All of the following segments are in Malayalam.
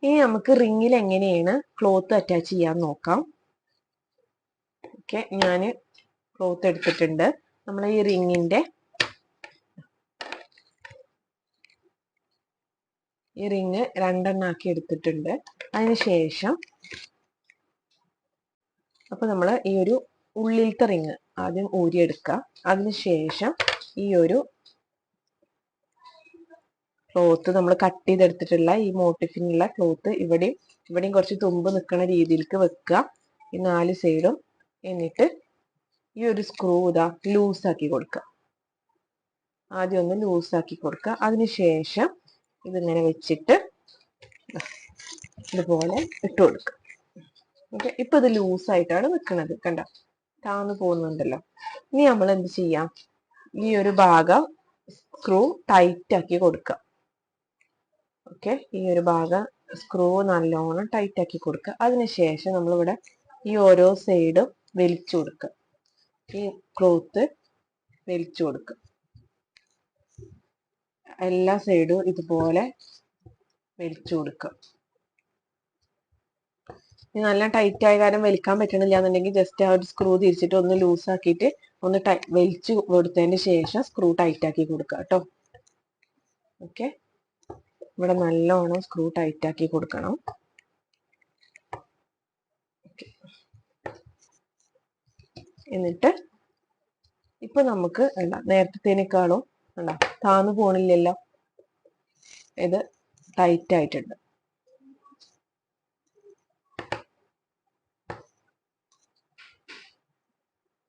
ഇനി നമുക്ക് റിങ്ങിൽ എങ്ങനെയാണ് ക്ലോത്ത് അറ്റാച്ച് ചെയ്യാൻ നോക്കാം. ഓക്കെ, ഞാൻ ക്ലോത്ത് എടുത്തിട്ടുണ്ട്. നമ്മൾ ഈ റിങ്ങിന്റെ ഈ റിങ് രണ്ടെണ്ണാക്കി എടുത്തിട്ടുണ്ട്. അതിനുശേഷം അപ്പൊ നമ്മൾ ഈ ഒരു ഉള്ളിലത്തെ റിങ് ആദ്യം ഊരിയെടുക്കുക. അതിനുശേഷം ഈ ഒരു ക്ലോത്ത് നമ്മൾ കട്ട് ചെയ്തെടുത്തിട്ടുള്ള ഈ മോട്ടിഫിനുള്ള ക്ലോത്ത് ഇവിടെയും കുറച്ച് തുമ്പ് നിൽക്കുന്ന രീതിയിലേക്ക് വെക്കുക, ഈ 4 സൈഡും. എന്നിട്ട് ഈ ഒരു സ്ക്രൂ ഇതാ ലൂസാക്കി കൊടുക്കുക. ആദ്യം ഒന്ന് ലൂസാക്കി കൊടുക്കുക. അതിനുശേഷം ഇതിങ്ങനെ വെച്ചിട്ട് ഇതുപോലെ ഇട്ട് കൊടുക്കുക. ഓക്കെ, ഇപ്പൊ ഇത് ലൂസായിട്ടാണ് നിൽക്കുന്നത്, കണ്ട, താന്നു പോകുന്നുണ്ടല്ലോ. ഇനി നമ്മൾ എന്ത് ചെയ്യാം, ഈ ഒരു ഭാഗം സ്ക്രൂ ടൈറ്റ് ആക്കി കൊടുക്കുക. ഓക്കെ, ഈ ഒരു ഭാഗം സ്ക്രൂ നല്ലോണം ടൈറ്റ് ആക്കി കൊടുക്കുക. അതിനുശേഷം നമ്മളിവിടെ ഈ ഓരോ സൈഡും വലിച്ചു കൊടുക്കുക. ഈ ക്ലോത്ത് വലിച്ചു കൊടുക്കുക. എല്ലാ സൈഡും ഇതുപോലെ വലിച്ചു കൊടുക്കുക. നല്ല ടൈറ്റ് ആയ കാരണം വലിക്കാൻ പറ്റണില്ല എന്നുണ്ടെങ്കിൽ ജസ്റ്റ് ആ ഒരു സ്ക്രൂ തിരിച്ചിട്ട് ഒന്ന് ലൂസ് ആക്കിയിട്ട് ഒന്ന് വലിച്ചു കൊടുത്തതിന് ശേഷം സ്ക്രൂ ടൈറ്റ് ആക്കി കൊടുക്കുക കേട്ടോ. ഓക്കെ, ഇവിടെ നല്ലോണം സ്ക്രൂ ടൈറ്റ് ആക്കി കൊടുക്കണം. എന്നിട്ട് ഇപ്പൊ നമുക്ക് നേരത്തേനേക്കാളും താന്നു പോണില്ലല്ലോ, ഇത് ടൈറ്റ് ആയിട്ടുണ്ട്.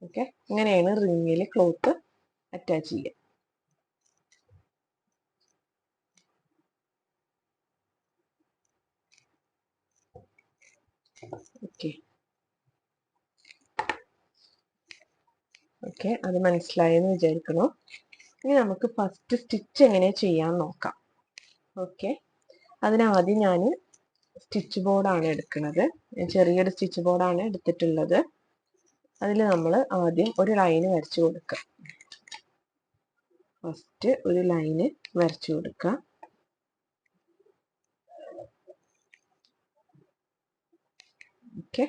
ഓക്കെ, ഇങ്ങനെയാണ് റിങ്ങിൽ ക്ലോത്ത് അറ്റാച്ച് ചെയ്യുക. ഓക്കെ ഓക്കെ, അത് മനസ്സിലായെന്ന് വിചാരിക്കുന്നു. ഇനി നമുക്ക് ഫസ്റ്റ് സ്റ്റിച്ച് എങ്ങനെ ചെയ്യാൻ നോക്കാം. ഓക്കെ, അതിനാദ്യം ഞാൻ സ്റ്റിച്ച് ബോർഡാണ് എടുക്കുന്നത്. ചെറിയൊരു സ്റ്റിച്ച് ബോർഡാണ് എടുത്തിട്ടുള്ളത്. അതിൽ നമ്മൾ ആദ്യം ഒരു ലൈന് വരച്ചു കൊടുക്കുക. ഫസ്റ്റ് ഒരു ലൈന് വരച്ചു കൊടുക്കുക. ഓക്കെ,